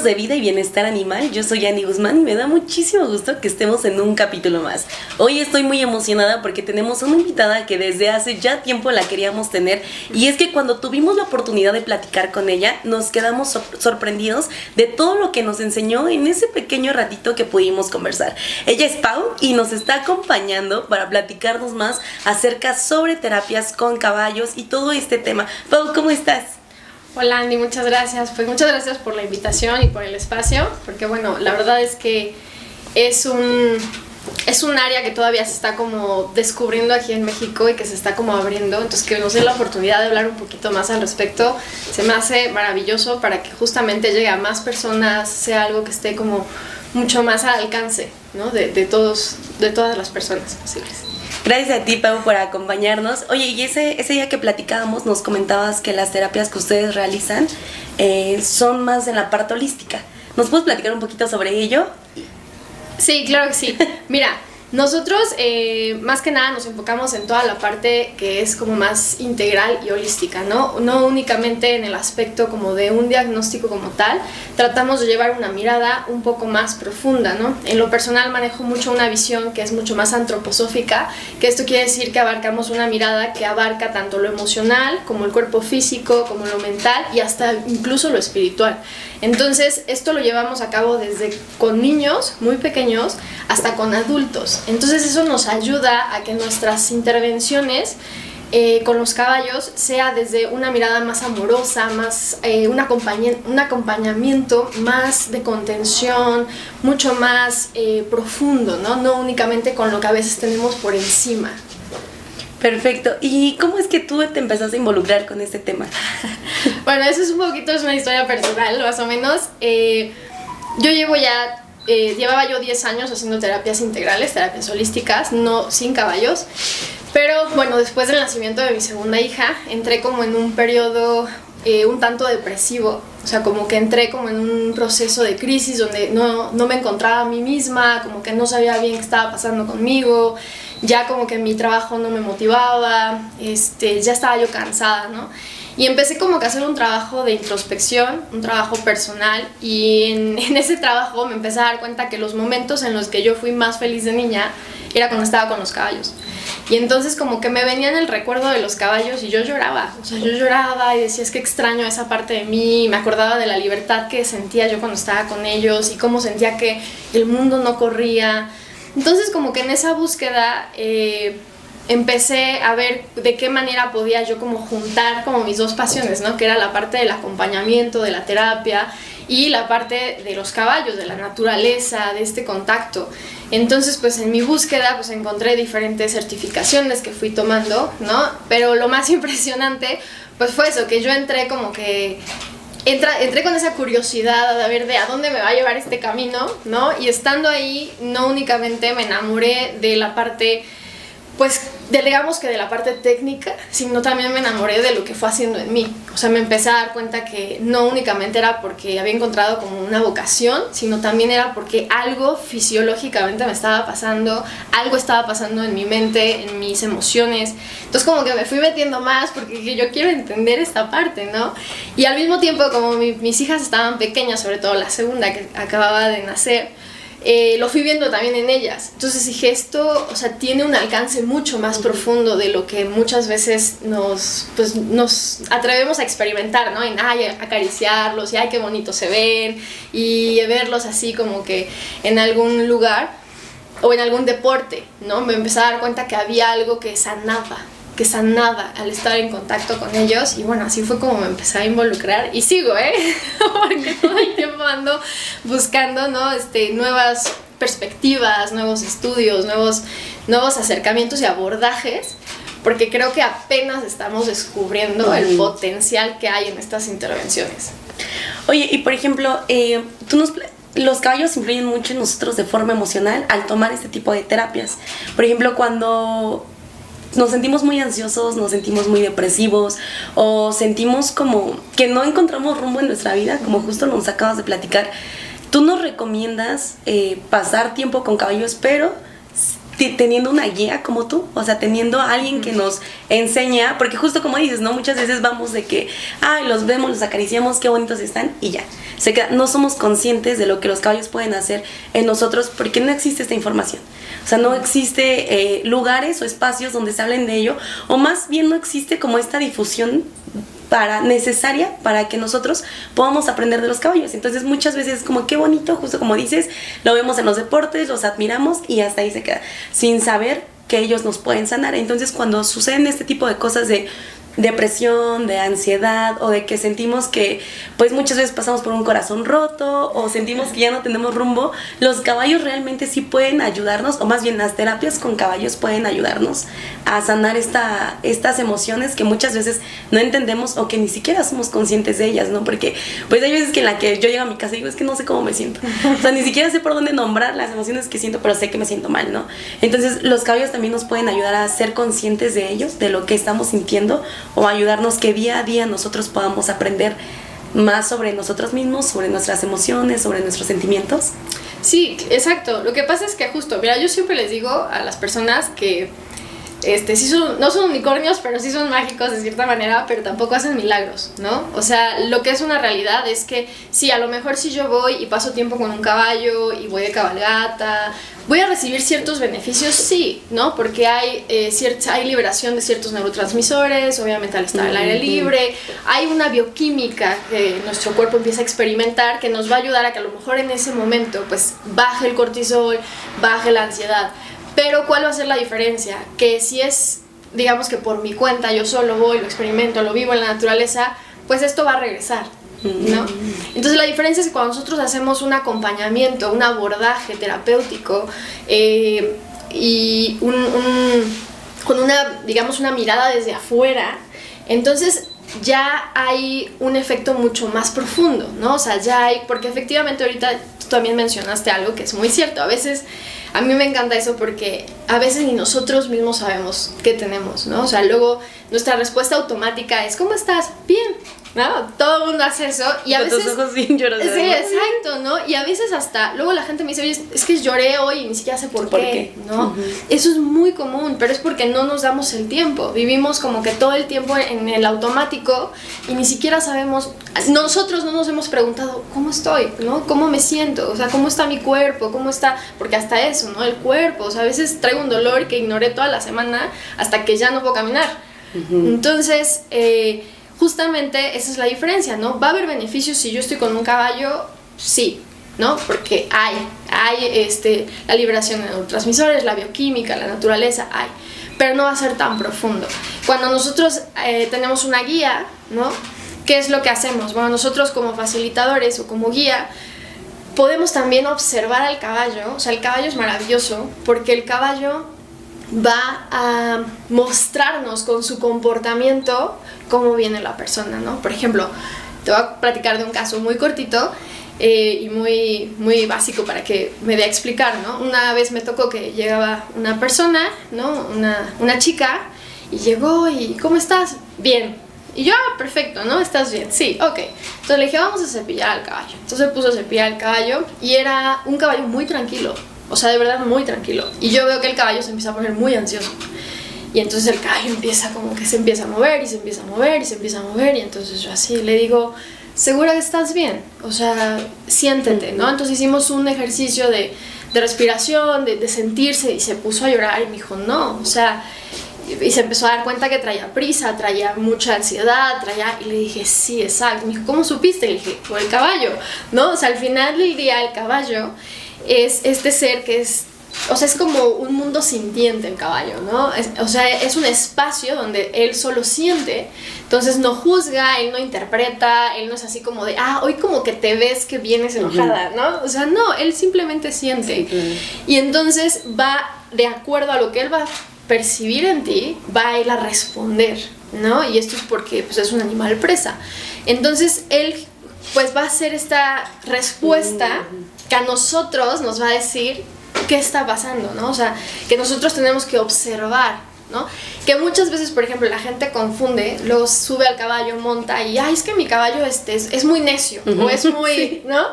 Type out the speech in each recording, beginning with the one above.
Ejemplos de vida y bienestar animal. Yo soy Annie Guzmán y me da muchísimo gusto que estemos en un capítulo más. Hoy estoy muy emocionada porque tenemos una invitada que desde hace ya tiempo la queríamos tener, y es que cuando tuvimos la oportunidad de platicar con ella nos quedamos sorprendidos de todo lo que nos enseñó en ese pequeño ratito que pudimos conversar. Ella es Pau y nos está acompañando para platicarnos más acerca sobre terapias con caballos y todo este tema. Pau, ¿cómo estás? Hola Andy, muchas gracias. Pues muchas gracias por la invitación y por el espacio, porque bueno, la verdad es que es un área que todavía se está como descubriendo aquí en México y que se está como abriendo, entonces que nos dé la oportunidad de hablar un poquito más al respecto se me hace maravilloso para que justamente llegue a más personas, sea algo que esté como mucho más al alcance, ¿no? de todas las personas posibles. Gracias a ti, Pau, por acompañarnos. Oye, y ese día que platicábamos nos comentabas que las terapias que ustedes realizan son más en la parte holística. ¿Nos puedes platicar un poquito sobre ello? Sí, claro que sí. Mira, nosotros más que nada nos enfocamos en toda la parte que es como más integral y holística, ¿no? No únicamente en el aspecto como de un diagnóstico como tal, tratamos de llevar una mirada un poco más profunda, ¿no? En lo personal manejo mucho una visión que es mucho más antroposófica, que esto quiere decir que abarcamos una mirada que abarca tanto lo emocional como el cuerpo físico, como lo mental y hasta incluso lo espiritual. Entonces, esto lo llevamos a cabo desde con niños muy pequeños hasta con adultos. Entonces, eso nos ayuda a que nuestras intervenciones con los caballos sea desde una mirada más amorosa, más un acompañamiento más de contención, mucho más profundo, ¿no? No únicamente con lo que a veces tenemos por encima. Perfecto. ¿Y cómo es que tú te empezaste a involucrar con este tema? Bueno, eso es una historia personal, más o menos. Yo llevaba yo 10 años haciendo terapias integrales, terapias holísticas, no sin caballos. Pero bueno, después del nacimiento de mi segunda hija, entré como en un periodo un tanto depresivo. O sea, como que entré como en un proceso de crisis donde no me encontraba a mí misma, como que no sabía bien qué estaba pasando conmigo, ya como que mi trabajo no me motivaba, ya estaba yo cansada, ¿no? Y empecé como que a hacer un trabajo de introspección, un trabajo personal, y en ese trabajo me empecé a dar cuenta que los momentos en los que yo fui más feliz de niña era cuando estaba con los caballos. Y entonces como que me venía en el recuerdo de los caballos y yo lloraba, o sea, yo lloraba y decía, es que extraño esa parte de mí, me acordaba de la libertad que sentía yo cuando estaba con ellos y cómo sentía que el mundo no corría. Entonces como que en esa búsqueda empecé a ver de qué manera podía yo como juntar como mis dos pasiones, ¿no? Que era la parte del acompañamiento, de la terapia y la parte de los caballos, de la naturaleza, de este contacto. Entonces, pues en mi búsqueda, pues encontré diferentes certificaciones que fui tomando, ¿no? Pero lo más impresionante, pues fue eso, que yo entré como que entré con esa curiosidad de ver de a dónde me va a llevar este camino, ¿no? Y estando ahí, no únicamente me enamoré de la parte, pues digamos que de la parte técnica, sino también me enamoré de lo que fue haciendo en mí. O sea, me empecé a dar cuenta que no únicamente era porque había encontrado como una vocación, sino también era porque algo fisiológicamente me estaba pasando, algo estaba pasando en mi mente, en mis emociones. Entonces como que me fui metiendo más porque yo quiero entender esta parte, ¿no? Y al mismo tiempo, como mis hijas estaban pequeñas, sobre todo la segunda que acababa de nacer, lo fui viendo también en ellas. Entonces dije, esto, o sea, tiene un alcance mucho más profundo de lo que muchas veces nos atrevemos a experimentar, ¿no? En acariciarlos y ay, qué bonito se ven, y verlos así como que en algún lugar o en algún deporte, ¿no? Me empecé a dar cuenta que había algo que sanaba al estar en contacto con ellos, y bueno, así fue como me empecé a involucrar y sigo, porque todo el tiempo ando buscando, ¿no? Nuevas perspectivas, nuevos estudios, nuevos acercamientos y abordajes, porque creo que apenas estamos descubriendo el potencial que hay en estas intervenciones. Oye, y por ejemplo, los caballos influyen mucho en nosotros de forma emocional al tomar este tipo de terapias. Por ejemplo, cuando nos sentimos muy ansiosos, nos sentimos muy depresivos o sentimos como que no encontramos rumbo en nuestra vida, como justo nos acabas de platicar, tú nos recomiendas pasar tiempo con caballos, pero teniendo una guía como tú, o sea, teniendo a alguien que nos enseña, porque justo como dices, ¿no? Muchas veces vamos de que, ay, los vemos, los acariciamos, qué bonitos están, y ya. No somos conscientes de lo que los caballos pueden hacer en nosotros porque no existe esta información. O sea, no existe lugares o espacios donde se hablen de ello, o más bien no existe como esta difusión necesaria para que nosotros podamos aprender de los caballos. Entonces muchas veces es como qué bonito, justo como dices, lo vemos en los deportes, los admiramos y hasta ahí se queda, sin saber que ellos nos pueden sanar. Entonces cuando suceden este tipo de cosas de depresión, de ansiedad, o de que sentimos que pues muchas veces pasamos por un corazón roto o sentimos que ya no tenemos rumbo, los caballos realmente sí pueden ayudarnos, o más bien las terapias con caballos pueden ayudarnos a sanar estas emociones que muchas veces no entendemos o que ni siquiera somos conscientes de ellas, ¿no? Porque pues hay veces que en la que yo llego a mi casa y digo, es que no sé cómo me siento, o sea, ni siquiera sé por dónde nombrar las emociones que siento, pero sé que me siento mal, ¿no? Entonces los caballos también nos pueden ayudar a ser conscientes de ellos, de lo que estamos sintiendo, o ayudarnos que día a día nosotros podamos aprender más sobre nosotros mismos, sobre nuestras emociones, sobre nuestros sentimientos. Sí, exacto. Lo que pasa es que justo, mira, yo siempre les digo a las personas que sí no son unicornios, pero sí son mágicos de cierta manera, pero tampoco hacen milagros, ¿no? O sea, lo que es una realidad es que sí, a lo mejor si yo voy y paso tiempo con un caballo y voy de cabalgata, voy a recibir ciertos beneficios, sí, ¿no? Porque hay liberación de ciertos neurotransmisores, obviamente al estar al aire libre, hay una bioquímica que nuestro cuerpo empieza a experimentar que nos va a ayudar a que a lo mejor en ese momento pues baje el cortisol, baje la ansiedad. Pero ¿cuál va a ser la diferencia? Que si es, digamos que por mi cuenta, yo solo voy, lo experimento, lo vivo en la naturaleza, pues esto va a regresar, ¿no? Entonces la diferencia es que cuando nosotros hacemos un acompañamiento, un abordaje terapéutico y con una mirada desde afuera, entonces ya hay un efecto mucho más profundo, ¿no? O sea, ya hay, porque efectivamente ahorita tú también mencionaste algo que es muy cierto, a veces a mí me encanta eso porque a veces ni nosotros mismos sabemos qué tenemos, ¿no? O sea, luego nuestra respuesta automática es ¿cómo estás? Bien, ¿no? Todo el mundo hace eso y a veces... Tus ojos bien llorosos. Sí, exacto, ¿no? Y a veces hasta, luego la gente me dice, oye, es que lloré hoy y ni siquiera sé por qué, ¿no? Eso es muy común, pero es porque no nos damos el tiempo. Vivimos como que todo el tiempo en el automático y ni siquiera sabemos, nosotros no nos hemos preguntado cómo estoy, ¿no? ¿Cómo me siento? O sea, ¿cómo está mi cuerpo? ¿Cómo está? Porque hasta eso, ¿no? El cuerpo, o sea, a veces traigo un dolor que ignoré toda la semana hasta que ya no puedo caminar. Entonces, justamente esa es la diferencia, ¿no? ¿Va a haber beneficios si yo estoy con un caballo? Sí, ¿no? Porque hay la liberación de neurotransmisores, la bioquímica, la naturaleza, hay. Pero no va a ser tan profundo. Cuando nosotros tenemos una guía, ¿no? ¿Qué es lo que hacemos? Bueno, nosotros como facilitadores o como guía podemos también observar al caballo. O sea, el caballo es maravilloso porque el caballo va a mostrarnos con su comportamiento cómo viene la persona, ¿no? Por ejemplo, te voy a platicar de un caso muy cortito y muy, muy básico para que me dé a explicar, ¿no? Una vez me tocó que llegaba una persona, ¿no? Una chica, y llegó y ¿cómo estás? Bien. Y yo, perfecto, ¿no? ¿Estás bien? Sí, ok. Entonces le dije, vamos a cepillar al caballo. Entonces se puso a cepillar al caballo y era un caballo muy tranquilo. O sea, de verdad muy tranquilo. Y yo veo que el caballo se empieza a poner muy ansioso. Y entonces el caballo empieza como que se empieza a mover y se empieza a mover y se empieza a mover. Y entonces yo así le digo, ¿segura que estás bien? O sea, siéntete, ¿no? Entonces hicimos un ejercicio de respiración, de sentirse, y se puso a llorar y me dijo, no, o sea... Y se empezó a dar cuenta que traía prisa, traía mucha ansiedad, y le dije, sí, exacto. Me dijo, ¿cómo supiste? Le dije, por el caballo, ¿no? O sea, al final del día el caballo es este ser que es, o sea, es como un mundo sintiente el caballo, ¿no? O sea, es un espacio donde él solo siente, entonces no juzga, él no interpreta, él no es así como de, hoy como que te ves que vienes enojada, ¿no? O sea, no, él simplemente siente. Sí, claro. Y entonces va de acuerdo a lo que él va a percibir en ti, va a ir a responder, ¿no? Y esto es porque pues, es un animal presa. Entonces él pues va a hacer esta respuesta que a nosotros nos va a decir qué está pasando, ¿no? O sea, que nosotros tenemos que observar, ¿no? Que muchas veces, por ejemplo, la gente confunde, luego sube al caballo, monta y, es que mi caballo es muy necio, o es muy, ¿no?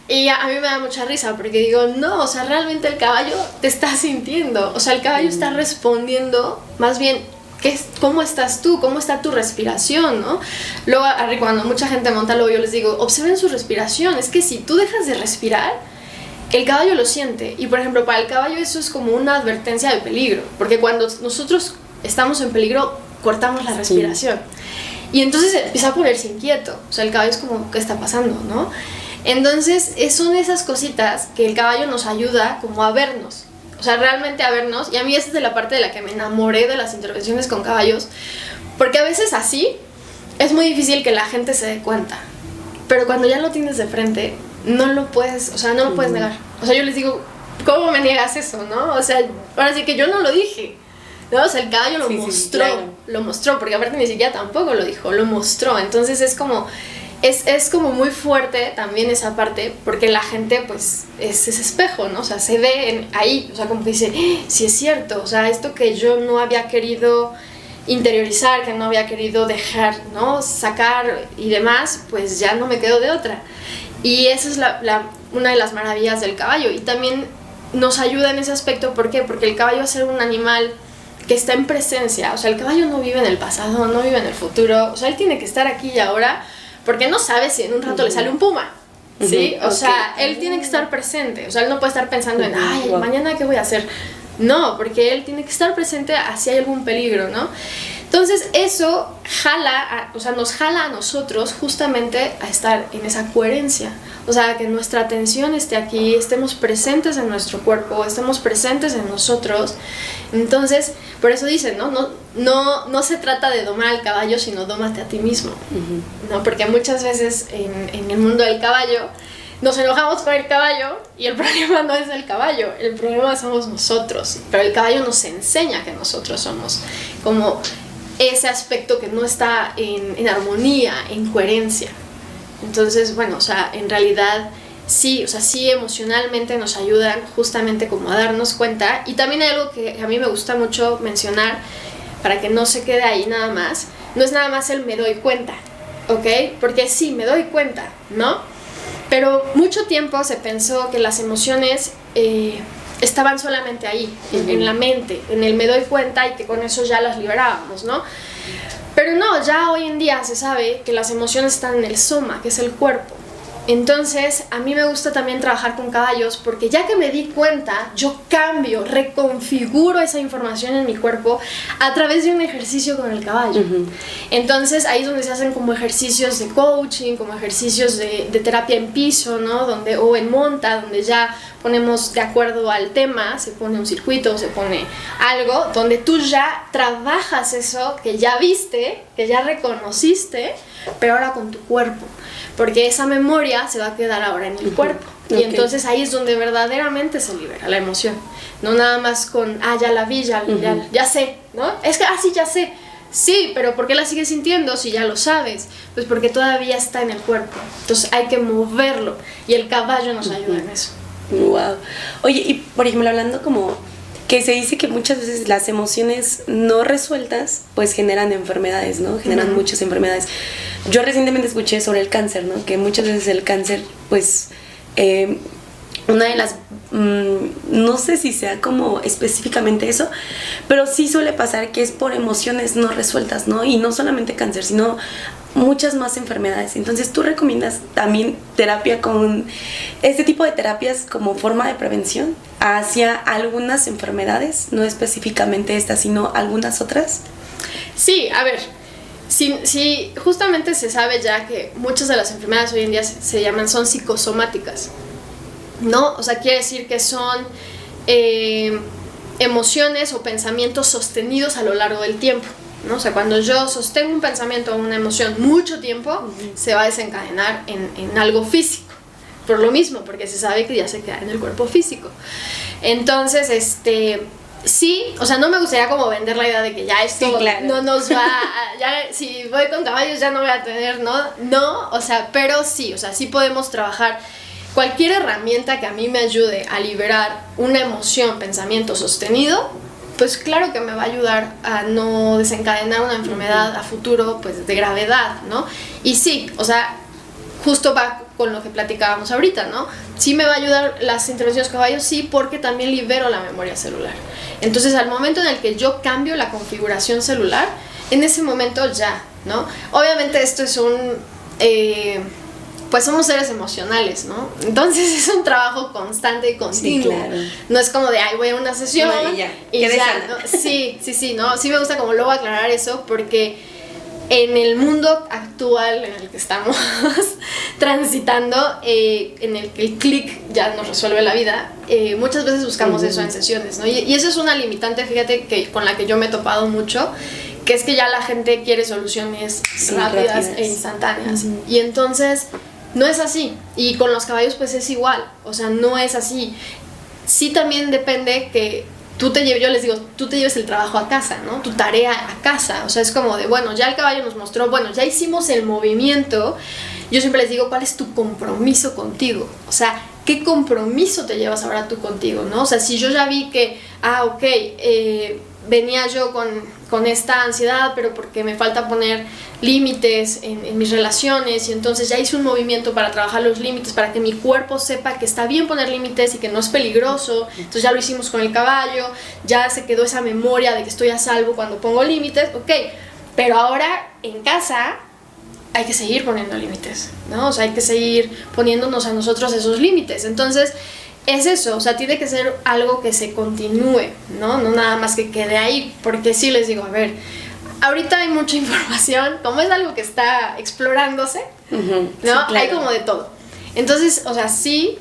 Y a mí me da mucha risa porque digo, no, o sea, realmente el caballo te está sintiendo, o sea, el caballo está respondiendo, más bien, ¿cómo estás tú? ¿Cómo está tu respiración? ¿No? Luego, cuando mucha gente monta, luego yo les digo, observen su respiración, es que si tú dejas de respirar, el caballo lo siente. Y por ejemplo, para el caballo eso es como una advertencia de peligro, porque cuando nosotros estamos en peligro, cortamos la respiración. Y entonces empieza a ponerse inquieto, o sea, el caballo es como, ¿qué está pasando? ¿No? Entonces, son esas cositas que el caballo nos ayuda como a vernos, o sea, realmente a vernos. Y a mí esa es de la parte de la que me enamoré de las intervenciones con caballos, porque a veces así es muy difícil que la gente se dé cuenta, pero cuando ya lo tienes de frente, no lo puedes, o sea, no lo puedes negar. O sea, yo les digo, ¿cómo me niegas eso, no? O sea, ahora sí que yo no lo dije, ¿no? O sea, el caballo lo mostró, claro. Lo mostró, porque aparte ni siquiera tampoco lo dijo, lo mostró. Entonces es como muy fuerte también esa parte, porque la gente pues es ese espejo, ¿no? O sea, se ve ahí, o sea, como que dice, sí es cierto, o sea, esto que yo no había querido interiorizar, que no había querido dejar, ¿no? Sacar y demás, pues ya no me quedo de otra. Y esa es una de las maravillas del caballo, y también nos ayuda en ese aspecto. ¿Por qué? Porque el caballo, es ser un animal que está en presencia, o sea, el caballo no vive en el pasado, no vive en el futuro, o sea, él tiene que estar aquí y ahora, porque no sabe si en un rato le sale un puma, ¿sí? O sea, él tiene que estar presente, o sea, él no puede estar pensando en, ay, mañana qué voy a hacer. No, porque él tiene que estar presente si hay algún peligro, ¿no? Entonces eso nos jala a nosotros justamente a estar en esa coherencia, o sea, que nuestra atención esté aquí, estemos presentes en nuestro cuerpo, estemos presentes en nosotros. Entonces, por eso dicen, no se trata de domar al caballo, sino dómate a ti mismo, ¿no? Porque muchas veces en el mundo del caballo nos enojamos con el caballo y el problema no es el caballo, el problema somos nosotros, pero el caballo nos enseña que nosotros somos como ese aspecto que no está en armonía, en coherencia. Entonces, bueno, o sea, en realidad sí, o sea, sí emocionalmente nos ayudan justamente como a darnos cuenta. Y también hay algo que a mí me gusta mucho mencionar para que no se quede ahí nada más, no es nada más el me doy cuenta, ¿ok? Porque sí, me doy cuenta, ¿no? Pero mucho tiempo se pensó que las emociones estaban solamente ahí, en la mente, en el me doy cuenta, y que con eso ya las liberábamos, ¿no? Pero no, ya hoy en día se sabe que las emociones están en el soma, que es el cuerpo. Entonces, a mí me gusta también trabajar con caballos, porque ya que me di cuenta, yo cambio, reconfiguro esa información en mi cuerpo a través de un ejercicio con el caballo. Entonces, ahí es donde se hacen como ejercicios de coaching, como ejercicios de terapia en piso, ¿no? O en monta, donde ya ponemos de acuerdo al tema, se pone un circuito, se pone algo, donde tú ya trabajas eso que ya viste, que ya reconociste, pero ahora con tu cuerpo. Porque esa memoria se va a quedar ahora en el cuerpo. Y entonces ahí es donde verdaderamente se libera la emoción. No nada más con, ya la vi, ya sé, ¿no? Es que, sí, ya sé. Sí, pero ¿por qué la sigues sintiendo si ya lo sabes? Pues porque todavía está en el cuerpo. Entonces hay que moverlo. Y el caballo nos ayuda en eso. Wow. Oye, y por ejemplo, hablando como que se dice que muchas veces las emociones no resueltas pues generan enfermedades, ¿no? Generan muchas enfermedades. Yo recientemente escuché sobre el cáncer, ¿no? Que muchas veces el cáncer, pues, una de las, no sé si sea como específicamente eso, pero sí suele pasar que es por emociones no resueltas, ¿no? Y no solamente cáncer, sino muchas más enfermedades. Entonces, ¿tú recomiendas también terapia con este tipo de terapias como forma de prevención hacia algunas enfermedades? No específicamente estas, sino algunas otras. Sí, a ver, sí, justamente se sabe ya que muchas de las enfermedades hoy en día son psicosomáticas, ¿no? O sea, quiere decir que son emociones o pensamientos sostenidos a lo largo del tiempo, ¿no? O sea, cuando yo sostengo un pensamiento o una emoción mucho tiempo, se va a desencadenar en algo físico. Por lo mismo, porque se sabe que ya se queda en el cuerpo físico. Entonces, sí, o sea, no me gustaría como vender la idea de que ya esto no nos va ya si voy con caballos ya no voy a tener, no, o sea, pero sí, o sea, sí podemos trabajar cualquier herramienta que a mí me ayude a liberar una emoción, pensamiento sostenido, pues claro que me va a ayudar a no desencadenar una enfermedad a futuro, pues de gravedad, ¿no? Y sí, o sea, justo va con lo que platicábamos ahorita, ¿no? Sí me va a ayudar las intervenciones con caballos, sí, porque también libero la memoria celular. Entonces, al momento en el que yo cambio la configuración celular, en ese momento ya, ¿no? Obviamente esto es pues somos seres emocionales, ¿no? Entonces es un trabajo constante y continuo. Sí, claro. No es como de, ay, voy a una sesión y ya, ¿no? Sí, ¿no? Sí me gusta como luego aclarar eso porque en el mundo actual en el que estamos transitando, en el que el clic ya nos resuelve la vida, muchas veces buscamos eso en sesiones, ¿no? Y eso es una limitante, fíjate, con la que yo me he topado mucho, que es que ya la gente quiere soluciones rápidas e instantáneas. Y entonces no es así. Y con los caballos pues es igual. O sea, no es así. Sí también depende que tú te lleves, yo les digo, tú te lleves el trabajo a casa, ¿no? Tu tarea a casa. O sea, es como de, bueno, ya el caballo nos mostró, bueno, ya hicimos el movimiento. Yo siempre les digo, ¿cuál es tu compromiso contigo? O sea, ¿qué compromiso te llevas ahora tú contigo, no? O sea, si yo ya vi que, ok, venía yo con esta ansiedad, pero porque me falta poner límites en mis relaciones, y entonces ya hice un movimiento para trabajar los límites, para que mi cuerpo sepa que está bien poner límites y que no es peligroso. Entonces ya lo hicimos con el caballo, ya se quedó esa memoria de que estoy a salvo cuando pongo límites, ok, pero ahora en casa hay que seguir poniendo límites, ¿no? O sea, hay que seguir poniéndonos a nosotros esos límites. Entonces es eso, o sea, tiene que ser algo que se continúe, ¿no? No nada más que quede ahí, porque sí les digo, a ver, ahorita hay mucha información, como es algo que está explorándose, ¿no? Sí, claro. Hay como de todo. Entonces, o sea, sí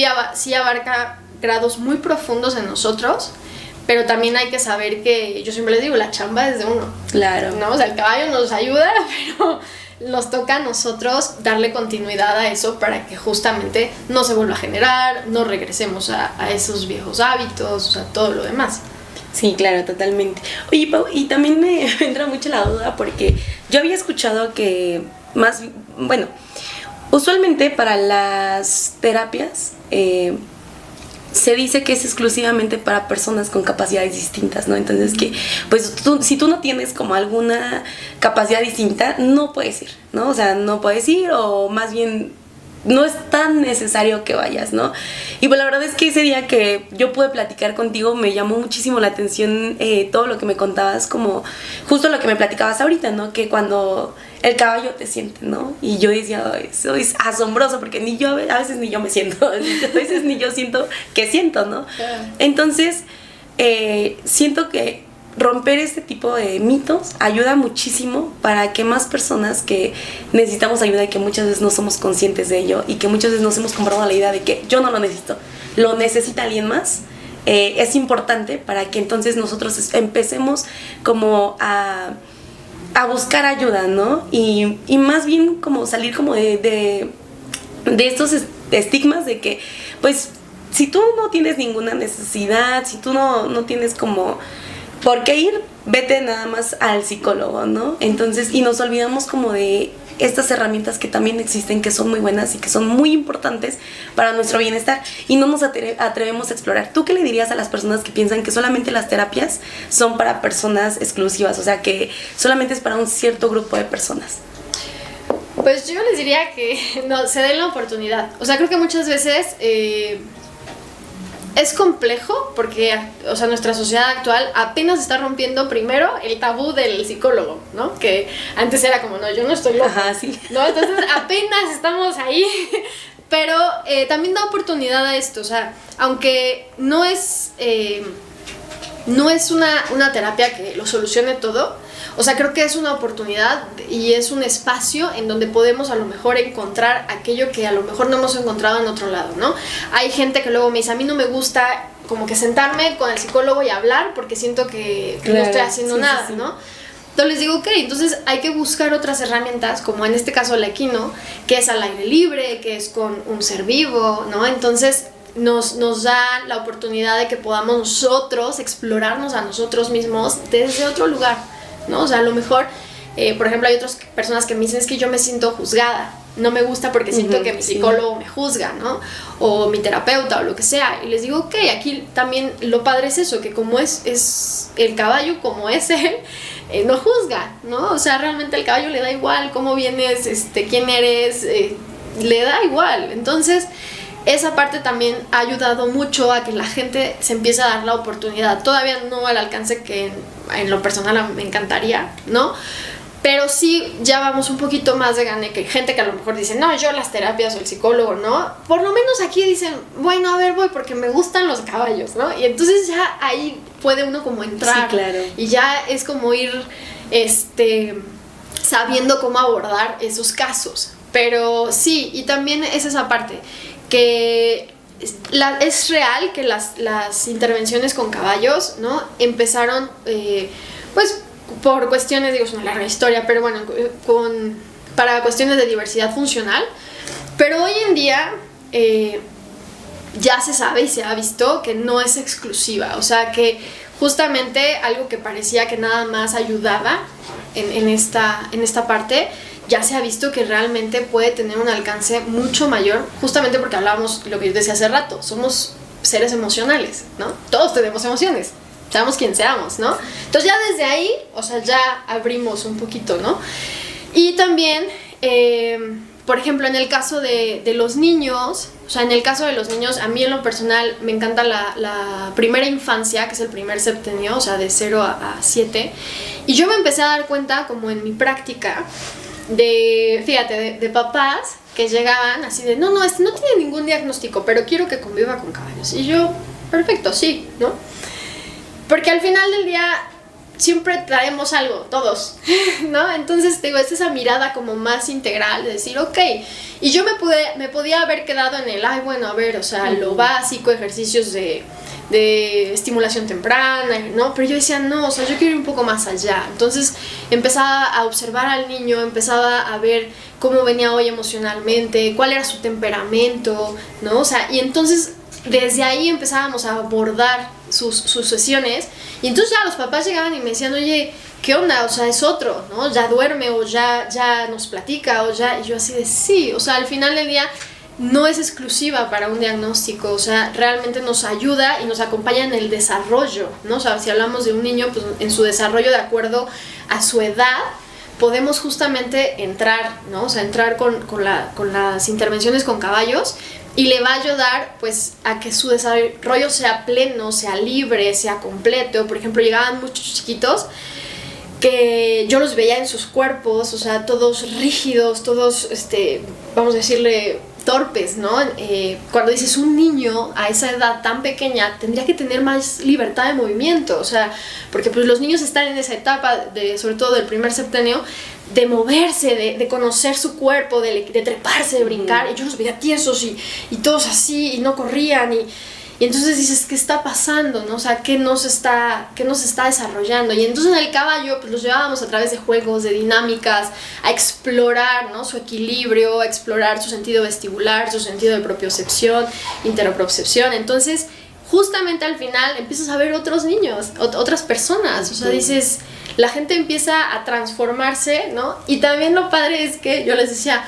abarca grados muy profundos en nosotros, pero también hay que saber que, yo siempre les digo, la chamba es de uno. Claro. ¿No? O sea, el caballo nos ayuda, pero nos toca a nosotros darle continuidad a eso para que justamente no se vuelva a generar, no regresemos a esos viejos hábitos, o sea, todo lo demás. Sí, claro, totalmente. Oye, Pau, y también me entra mucho la duda porque yo había escuchado que usualmente para las terapias se dice que es exclusivamente para personas con capacidades distintas, ¿no? Entonces que, pues, si tú no tienes como alguna capacidad distinta, no puedes ir, ¿no? O sea, no puedes ir, o más bien no es tan necesario que vayas, ¿no? Y pues la verdad es que ese día que yo pude platicar contigo me llamó muchísimo la atención todo lo que me contabas, como justo lo que me platicabas ahorita, ¿no? Que cuando el caballo te siente, ¿no? Y yo decía, eso es asombroso, porque a veces ni yo me siento, a veces ni yo siento que siento, ¿no? Entonces, siento que romper este tipo de mitos ayuda muchísimo para que más personas que necesitamos ayuda y que muchas veces no somos conscientes de ello y que muchas veces nos hemos comprado la idea de que yo no lo necesito, lo necesita alguien más, es importante para que entonces nosotros empecemos como a buscar ayuda, ¿no? Y más bien como salir como de estos estigmas de que, pues, si tú no tienes ninguna necesidad, si tú no tienes como por qué ir, vete nada más al psicólogo, ¿no? Entonces, y nos olvidamos como de estas herramientas que también existen, que son muy buenas y que son muy importantes para nuestro bienestar, y no nos atrevemos a explorar. ¿Tú qué le dirías a las personas que piensan que solamente las terapias son para personas exclusivas, o sea, que solamente es para un cierto grupo de personas? Pues yo les diría que no, se den la oportunidad. O sea, creo que muchas veces es complejo porque, o sea, nuestra sociedad actual apenas está rompiendo primero el tabú del psicólogo, ¿no? Que antes era como, no, yo no estoy loca. Ajá, sí. ¿No? Entonces apenas estamos ahí, pero también da oportunidad a esto, o sea, aunque no es una terapia que lo solucione todo. O sea, creo que es una oportunidad y es un espacio en donde podemos a lo mejor encontrar aquello que a lo mejor no hemos encontrado en otro lado, ¿no? Hay gente que luego me dice, a mí no me gusta como que sentarme con el psicólogo y hablar porque siento que no estoy haciendo nada, sí. ¿No? Entonces les digo, ok, entonces hay que buscar otras herramientas, como en este caso el equino, que es al aire libre, que es con un ser vivo, ¿no? Entonces nos da la oportunidad de que podamos nosotros explorarnos a nosotros mismos desde otro lugar, ¿no? O sea, a lo mejor, por ejemplo, hay otras personas que me dicen, es que yo me siento juzgada, no me gusta porque siento que mi psicólogo me juzga, ¿no? O mi terapeuta o lo que sea. Y les digo, ok, aquí también lo padre es eso, que como es el caballo, como es él, no juzga, ¿no? O sea, realmente al caballo le da igual cómo vienes, quién eres, le da igual. Entonces, esa parte también ha ayudado mucho a que la gente se empiece a dar la oportunidad. Todavía no al alcance que en lo personal me encantaría, ¿no? Pero sí, ya vamos un poquito más de gane, que gente que a lo mejor dice, no, yo las terapias o el psicólogo, ¿no? Por lo menos aquí dicen, bueno, a ver, voy porque me gustan los caballos, ¿no? Y entonces ya ahí puede uno como entrar. Sí, claro. Y ya es como ir, sabiendo cómo abordar esos casos. Pero sí, y también es esa parte, que es real que las intervenciones con caballos, ¿no? Empezaron, pues, por cuestiones, digo, es una larga historia, pero bueno, para cuestiones de diversidad funcional. Pero hoy en día ya se sabe y se ha visto que no es exclusiva. O sea, que justamente algo que parecía que nada más ayudaba en esta parte, ya se ha visto que realmente puede tener un alcance mucho mayor, justamente porque hablábamos, lo que yo decía hace rato, somos seres emocionales, ¿no? Todos tenemos emociones, seamos quien seamos, ¿no? Entonces ya desde ahí, o sea, ya abrimos un poquito, ¿no? Y también, por ejemplo, en el caso de los niños, o sea, en el caso de los niños, a mí en lo personal me encanta la primera infancia, que es el primer septenio, o sea, de 0 a 7, y yo me empecé a dar cuenta, como en mi práctica, de papás que llegaban así de, no tiene ningún diagnóstico, pero quiero que conviva con caballos. Y yo, perfecto, sí, ¿no? Porque al final del día siempre traemos algo, todos, ¿no? Entonces, digo, es esa mirada como más integral de decir, ok, y yo me podía haber quedado en el, ay, bueno, a ver, o sea, lo básico, ejercicios de estimulación temprana, ¿no? Pero yo decía, no, o sea, yo quiero ir un poco más allá. Entonces empezaba a observar al niño, empezaba a ver cómo venía hoy emocionalmente, cuál era su temperamento, ¿no? O sea, y entonces desde ahí empezábamos a abordar sus sesiones, y entonces ya los papás llegaban y me decían, oye, ¿qué onda? O sea, es otro, ¿no? Ya duerme, o ya nos platica, o ya, y yo así de sí, o sea, al final del día no es exclusiva para un diagnóstico, o sea, realmente nos ayuda y nos acompaña en el desarrollo, ¿no? O sea, si hablamos de un niño, pues en su desarrollo de acuerdo a su edad, podemos justamente entrar, ¿no? O sea, entrar con las intervenciones con caballos, y le va a ayudar, pues, a que su desarrollo sea pleno, sea libre, sea completo. Por ejemplo, llegaban muchos chiquitos que yo los veía en sus cuerpos, o sea, todos rígidos, todos, vamos a decirle, torpes, ¿no? Cuando dices un niño a esa edad tan pequeña tendría que tener más libertad de movimiento, o sea, porque pues los niños están en esa etapa, sobre todo del primer septenio, de moverse, de conocer su cuerpo, de treparse, de brincar, y yo los veía tiesos y todos así, y no corrían, y entonces dices, ¿qué está pasando? ¿No? O sea, ¿qué nos está desarrollando? Y entonces en el caballo pues los llevábamos a través de juegos, de dinámicas, a explorar, ¿no? Su equilibrio, a explorar su sentido vestibular, su sentido de propiocepción, interoprocepción. Entonces, justamente al final empiezas a ver otros niños, otras personas, o sea, dices, la gente empieza a transformarse, ¿no? Y también lo padre es que yo les decía,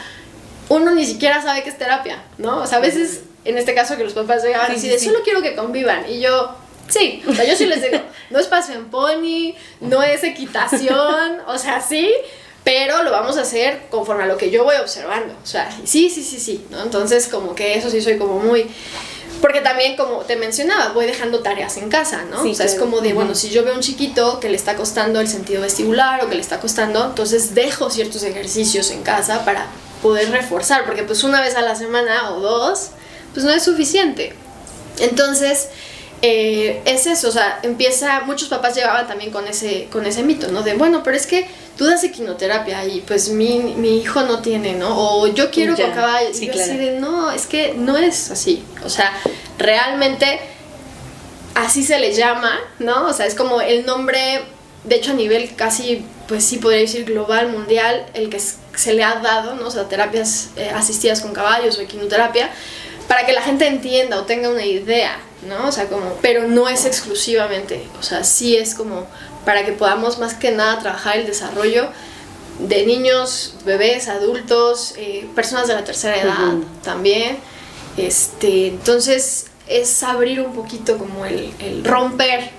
uno ni siquiera sabe qué es terapia, ¿no? O sea, a veces, en este caso que los papás llegaban así de, solo quiero que convivan, y yo, sí, o sea, yo sí les digo, no es paseo en pony, no es equitación, o sea, sí, pero lo vamos a hacer conforme a lo que yo voy observando, o sea, sí, ¿no? Entonces, como que eso sí soy como muy... Porque también, como te mencionaba, voy dejando tareas en casa, ¿no? Sí, o sea, es como de, bueno, si yo veo un chiquito que le está costando el sentido vestibular o que le está costando, entonces dejo ciertos ejercicios en casa para poder reforzar, porque pues una vez a la semana o dos, pues no es suficiente. Entonces, es eso, o sea, muchos papás llegaban también con ese mito, ¿no? De, bueno, pero es que tú das equinoterapia y pues mi hijo no tiene, ¿no? O yo quiero con caballos. Sí, y yo claro. así de, no, es que no es así. O sea, realmente así se le llama, ¿no? O sea, es como el nombre, de hecho a nivel casi, pues sí podría decir global, mundial, el que se le ha dado, ¿no? O sea, terapias asistidas con caballos o equinoterapia, para que la gente entienda o tenga una idea, ¿no? O sea, como, pero no es exclusivamente, o sea, sí es como para que podamos más que nada trabajar el desarrollo de niños, bebés, adultos, personas de la tercera edad también. Entonces es abrir un poquito como el romper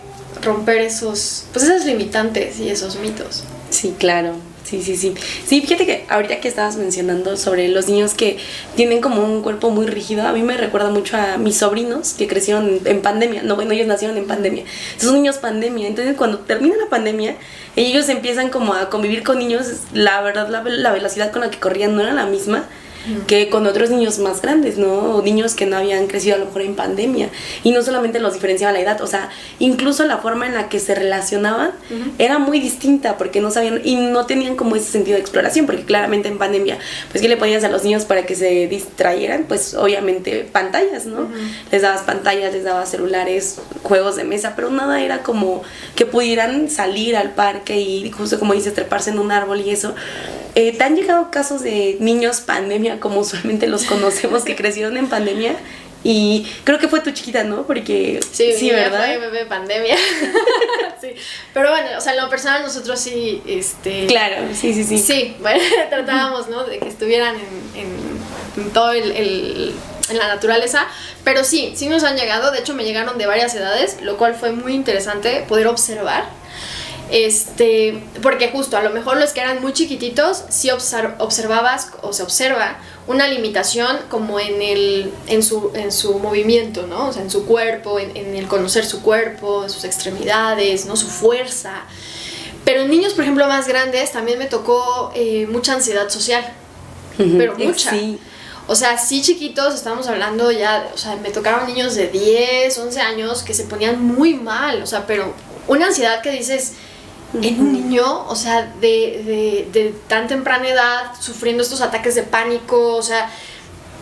esas limitantes y esos mitos. Sí, claro. Sí, sí, sí. Sí, fíjate que ahorita que estabas mencionando sobre los niños que tienen como un cuerpo muy rígido, a mí me recuerda mucho a mis sobrinos que crecieron en pandemia. No, bueno, ellos nacieron en pandemia. Son niños pandemia. Entonces, cuando termina la pandemia, ellos empiezan como a convivir con niños. La verdad, la velocidad con la que corrían no era la misma que con otros niños más grandes, ¿no? O niños que no habían crecido a lo mejor en pandemia. Y no solamente los diferenciaba la edad, o sea, incluso la forma en la que se relacionaban era muy distinta porque no sabían y no tenían como ese sentido de exploración, porque claramente en pandemia, pues, ¿qué le ponías a los niños para que se distrayeran? Pues, obviamente, pantallas, ¿no? Les dabas pantallas, les dabas celulares, juegos de mesa, pero nada era como que pudieran salir al parque y justo como dices, treparse en un árbol y eso. ¿Te han llegado casos de niños pandemia, como usualmente los conocemos, que crecieron en pandemia? Y creo que fue tu chiquita, ¿no? Porque sí, ¿verdad? Fue bebé pandemia. Sí. Pero bueno, o sea, en lo personal nosotros sí, Claro, sí. Sí, bueno, tratábamos, ¿no? De que estuvieran en todo en la naturaleza. Pero sí nos han llegado. De hecho, me llegaron de varias edades, lo cual fue muy interesante poder observar. Porque justo a lo mejor los que eran muy chiquititos sí observabas o se observa una limitación como en su movimiento, ¿no? O sea, en su cuerpo, en el conocer su cuerpo, sus extremidades, ¿no? Su fuerza. Pero en niños, por ejemplo, más grandes también me tocó mucha ansiedad social, pero mucha. Sí. O sea, sí chiquitos, estamos hablando ya, o sea, me tocaron niños de 10, 11 años que se ponían muy mal, o sea, pero una ansiedad que dices, en un niño, o sea, de tan temprana edad, sufriendo estos ataques de pánico, o sea,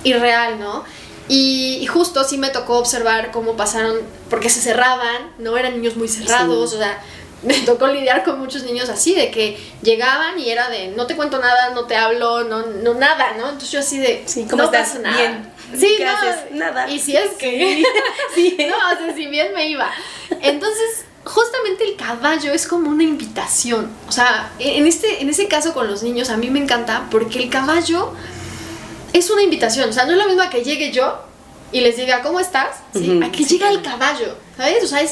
irreal, ¿no? Y justo sí me tocó observar cómo pasaron, porque se cerraban, ¿no? Eran niños muy cerrados, sí. O sea, me tocó lidiar con muchos niños así, de que llegaban y era de, no te cuento nada, no te hablo, no nada, ¿no? Entonces yo así de, sí, ¿cómo no estás? pasa nada. Bien. Sí, ¿Qué no, haces? Nada. Y si es que... Sí. No, o sea, si bien me iba. Entonces, justamente el caballo es como una invitación. O sea, en ese caso con los niños a mí me encanta porque el caballo es una invitación. O sea, no es lo mismo que llegue yo y les diga, ¿cómo estás? ¿Sí? A que llega el caballo, ¿sabes? O sea,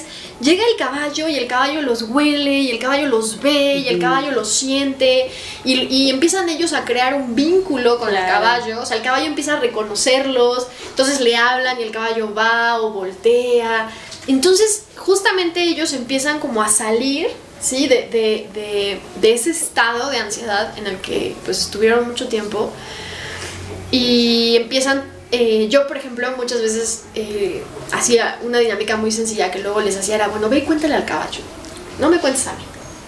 llega el caballo y el caballo los huele y el caballo los ve y el caballo los siente y empiezan ellos a crear un vínculo con el caballo. O sea, el caballo empieza a reconocerlos, entonces le hablan y el caballo va o voltea. Entonces, justamente ellos empiezan como a salir, ¿sí? de ese estado de ansiedad en el que pues estuvieron mucho tiempo y empiezan... yo, por ejemplo, muchas veces hacía una dinámica muy sencilla que luego les hacía era, bueno, ve y cuéntale al caballo, no me cuentes a mí,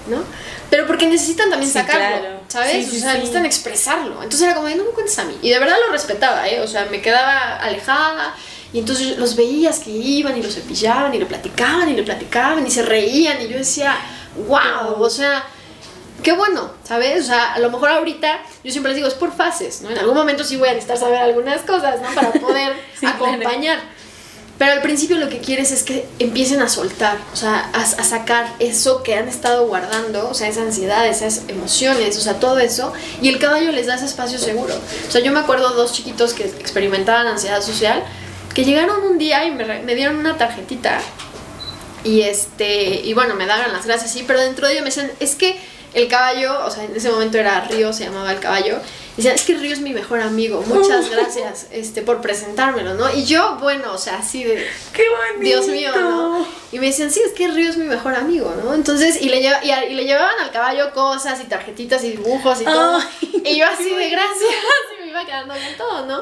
¿no? Pero porque necesitan también sacarlo, claro. ¿Sabes? Sí, o sea, necesitan expresarlo. Entonces era como, no me cuentes a mí. Y de verdad lo respetaba, o sea, me quedaba alejada. Y entonces los veías que iban y lo cepillaban y lo platicaban y se reían. Y yo decía, wow, o sea... Qué bueno, ¿sabes? O sea, a lo mejor ahorita, yo siempre les digo, es por fases, ¿no? En algún momento sí voy a necesitar saber algunas cosas, ¿no? Para poder acompañar. Claro. Pero al principio lo que quieres es que empiecen a soltar, o sea, a sacar eso que han estado guardando, o sea, esa ansiedad, esas emociones, o sea, todo eso. Y el caballo les da ese espacio seguro. O sea, yo me acuerdo 2 chiquitos que experimentaban ansiedad social, que llegaron un día y me dieron una tarjetita. Y bueno, me daban las gracias, sí, pero dentro de ello me decían, es que el caballo, o sea, en ese momento era Río, se llamaba el caballo. Y decían, es que Río es mi mejor amigo, muchas gracias por presentármelo, ¿no? Y yo, bueno, o sea, así de... ¡Qué bonito! Dios mío, ¿no? Y me decían, sí, es que Río es mi mejor amigo, ¿no? Entonces, y le llevaban al caballo cosas y tarjetitas y dibujos y todo. Y yo así de gracias, y me iba quedando bien todo, ¿no?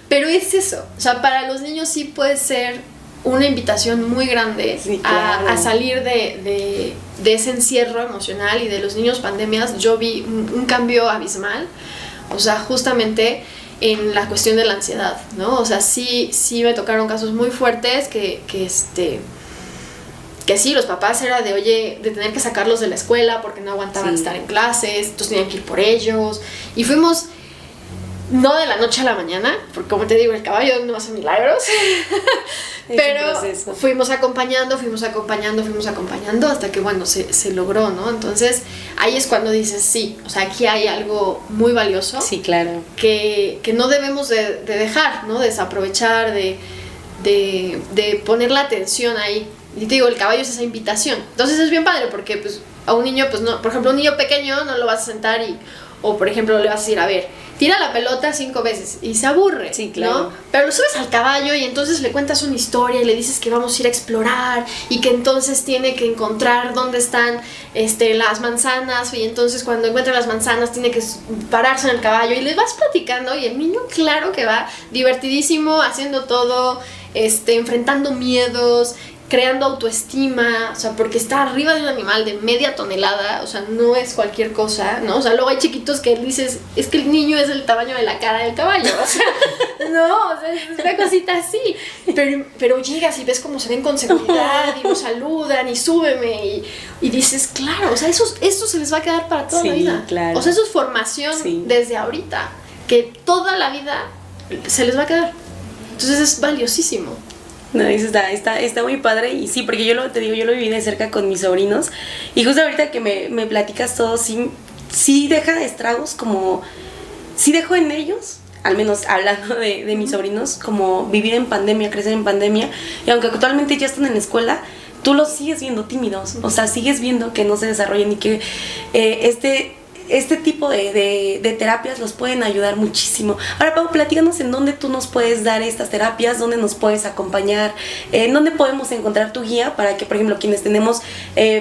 Pero es eso, o sea, para los niños sí puede ser una invitación muy grande, sí, claro, a salir de ese encierro emocional. Y de los niños pandemias yo vi un cambio abismal, o sea, justamente en la cuestión de la ansiedad, ¿no? O sea, sí me tocaron casos muy fuertes que sí, los papás era de, oye, de tener que sacarlos de la escuela porque no aguantaban estar en clases, entonces tenían que ir por ellos, y fuimos... No de la noche a la mañana, porque como te digo, el caballo no hace milagros, pero fuimos acompañando hasta que, bueno, se logró, ¿no? Entonces, ahí es cuando dices, sí, o sea, aquí hay algo muy valioso. Sí, claro. Que no debemos de dejar, ¿no? Desaprovechar, de poner la atención ahí. Y te digo, el caballo es esa invitación. Entonces es bien padre porque, pues, A un niño, pues no, por ejemplo, un niño pequeño no lo vas a sentar o por ejemplo le vas a decir, a ver, tira la pelota 5 veces y se aburre, sí, claro, ¿no? Pero lo subes al caballo y entonces le cuentas una historia y le dices que vamos a ir a explorar y que entonces tiene que encontrar dónde están las manzanas, y entonces cuando encuentre las manzanas tiene que pararse en el caballo y le vas platicando y el niño claro que va divertidísimo haciendo todo, enfrentando miedos, creando autoestima, o sea, porque está arriba de un animal de media tonelada, o sea, no es cualquier cosa, ¿no? O sea, luego hay chiquitos que dices, es que el niño es del tamaño de la cara del caballo, o sea, no, o sea, es una cosita así, pero llegas y ves cómo se ven con seguridad y nos saludan y súbeme y dices, claro, o sea, eso se les va a quedar para toda la vida, claro. O sea, eso es formación desde ahorita, que toda la vida se les va a quedar, entonces es valiosísimo. No, eso está muy padre. Y sí, porque yo lo viví de cerca con mis sobrinos. Y justo ahorita que me platicas todo, sí deja estragos, como sí dejo en ellos, al menos hablando de mis sobrinos, como vivir en pandemia, crecer en pandemia. Y aunque actualmente ya están en la escuela, tú los sigues viendo tímidos. O sea, sigues viendo que no se desarrollan y que este tipo de terapias los pueden ayudar muchísimo. Ahora, Pau, platícanos en dónde tú nos puedes dar estas terapias, dónde nos puedes acompañar, dónde podemos encontrar tu guía para que, por ejemplo, quienes tenemos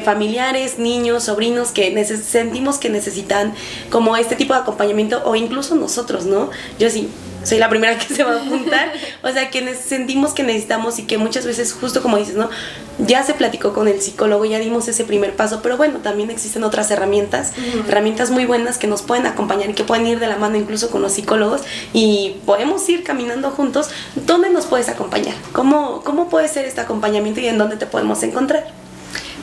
familiares, niños, sobrinos que sentimos que necesitan como este tipo de acompañamiento, o incluso nosotros, ¿no? Yo sí soy la primera que se va a apuntar, o sea, que sentimos que necesitamos y que muchas veces, justo como dices, ¿no? Ya se platicó con el psicólogo, ya dimos ese primer paso, pero bueno, también existen otras herramientas, herramientas muy buenas que nos pueden acompañar y que pueden ir de la mano incluso con los psicólogos y podemos ir caminando juntos. ¿Dónde nos puedes acompañar? ¿Cómo puede ser este acompañamiento y en dónde te podemos encontrar?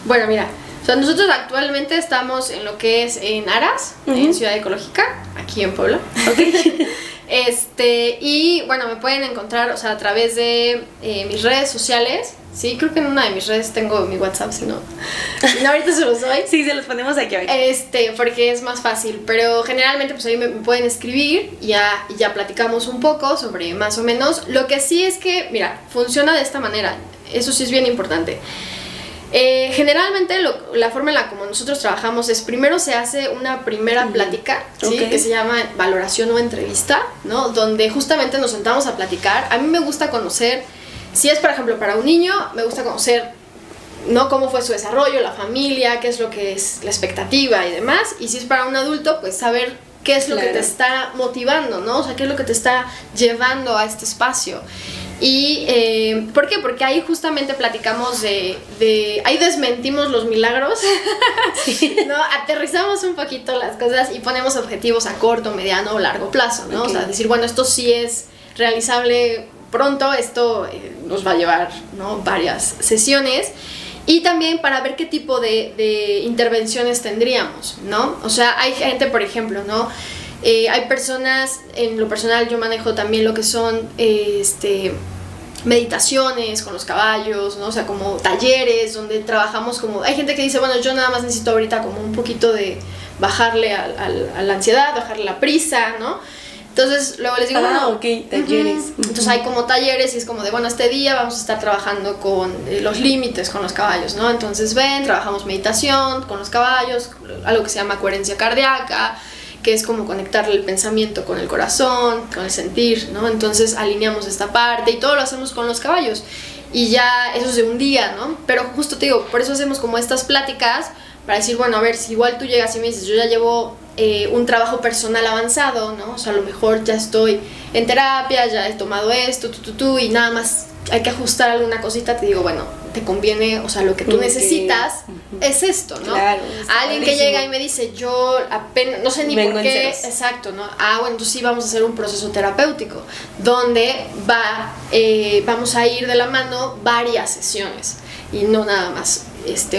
Bueno, mira, o sea, nosotros actualmente estamos en lo que es en Aras, en Ciudad Ecológica, aquí en Puebla. Okay. Y bueno, me pueden encontrar, o sea, a través de mis redes sociales. Sí, creo que en una de mis redes tengo mi WhatsApp, si no ahorita se los doy. Sí, se los ponemos aquí. Porque es más fácil, pero generalmente pues ahí me pueden escribir y ya platicamos un poco sobre más o menos. Lo que sí es que, mira, funciona de esta manera, eso sí es bien importante. Generalmente la forma en la como nosotros trabajamos es primero se hace una primera plática, ¿sí? Okay. Que se llama valoración o entrevista, ¿no? Donde justamente nos sentamos a platicar. A mí me gusta conocer, si es por ejemplo para un niño, me gusta conocer, ¿no? Cómo fue su desarrollo, la familia, qué es lo que es la expectativa y demás. Y si es para un adulto, pues saber qué es lo que te está motivando, ¿no? O sea, qué es lo que te está llevando a este espacio. Y ¿por qué? Porque ahí justamente platicamos ahí desmentimos los milagros, sí. ¿No? Aterrizamos un poquito las cosas y ponemos objetivos a corto, mediano o largo plazo, ¿no? Okay. O sea, decir, bueno, esto sí es realizable pronto, esto nos va a llevar, ¿no? Varias sesiones. Y también para ver qué tipo de intervenciones tendríamos, ¿no? O sea, hay gente, por ejemplo, ¿no? Hay personas, en lo personal yo manejo también lo que son meditaciones con los caballos, ¿no? O sea, como talleres donde trabajamos como... Hay gente que dice, bueno, yo nada más necesito ahorita como un poquito de bajarle a la ansiedad, bajarle la prisa, ¿no? Entonces luego les digo, bueno, ok, talleres. Entonces hay como talleres y es como de, bueno, este día vamos a estar trabajando con los límites con los caballos, ¿no? Entonces trabajamos meditación con los caballos, algo que se llama coherencia cardíaca, que es como conectarle el pensamiento con el corazón, con el sentir, ¿no? Entonces alineamos esta parte y todo lo hacemos con los caballos y ya eso es de un día, ¿no? Pero justo te digo, por eso hacemos como estas pláticas para decir, bueno, a ver, si igual tú llegas y me dices, yo ya llevo un trabajo personal avanzado, ¿no? O sea, a lo mejor ya estoy en terapia, ya he tomado esto, y nada más hay que ajustar alguna cosita, te digo, bueno, te conviene, o sea, lo que tú necesitas es esto, ¿no? Claro, alguien que llega y me dice, yo apenas, no sé ni por qué, exacto, ¿no? Bueno, entonces sí vamos a hacer un proceso terapéutico, donde vamos a ir de la mano varias sesiones, y no nada más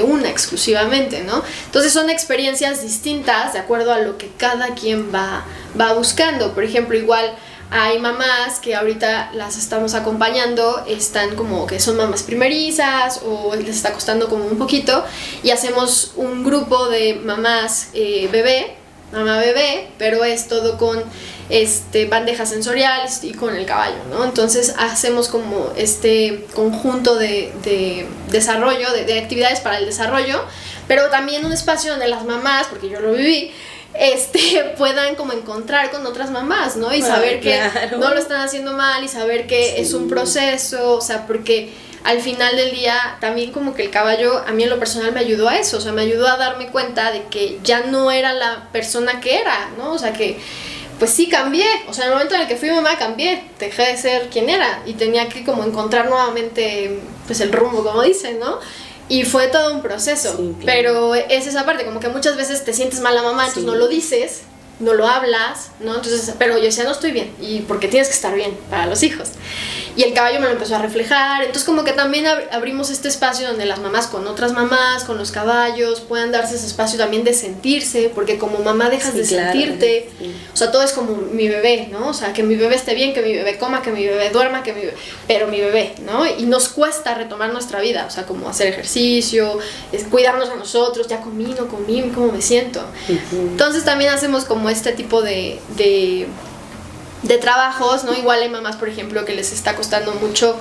una exclusivamente, ¿no? Entonces son experiencias distintas de acuerdo a lo que cada quien va buscando. Por ejemplo, igual hay mamás que ahorita las estamos acompañando, están como que son mamás primerizas o les está costando como un poquito y hacemos un grupo de mamás mamá bebé, pero es todo con bandejas sensoriales y con el caballo, ¿no? Entonces hacemos como este conjunto de desarrollo, de actividades para el desarrollo, pero también un espacio donde las mamás, porque yo lo viví, puedan como encontrar con otras mamás, ¿no? Y saber que no lo están haciendo mal y saber que es un proceso, o sea, porque al final del día también como que el caballo a mí en lo personal me ayudó a eso, o sea, me ayudó a darme cuenta de que ya no era la persona que era, ¿no? O sea, que pues sí cambié, o sea, en el momento en el que fui mamá cambié, dejé de ser quien era y tenía que como encontrar nuevamente pues el rumbo, como dicen, ¿no? Y fue todo un proceso, sí, claro. Pero es esa parte, como que muchas veces te sientes mal la mamá, entonces no lo dices, no lo hablas, ¿no? Entonces, pero yo decía, no estoy bien, y porque tienes que estar bien para los hijos. Y el caballo me lo empezó a reflejar, entonces como que también abrimos este espacio donde las mamás con otras mamás, con los caballos, puedan darse ese espacio también de sentirse, porque como mamá dejas de sentirte, o sea, todo es como mi bebé, ¿no? O sea, que mi bebé esté bien, que mi bebé coma, que mi bebé duerma, pero mi bebé, ¿no? Y nos cuesta retomar nuestra vida, o sea, como hacer ejercicio, cuidarnos a nosotros, ya comí, no comí, cómo me siento. Entonces también hacemos como este tipo de trabajos, ¿no? Igual hay mamás, por ejemplo, que les está costando mucho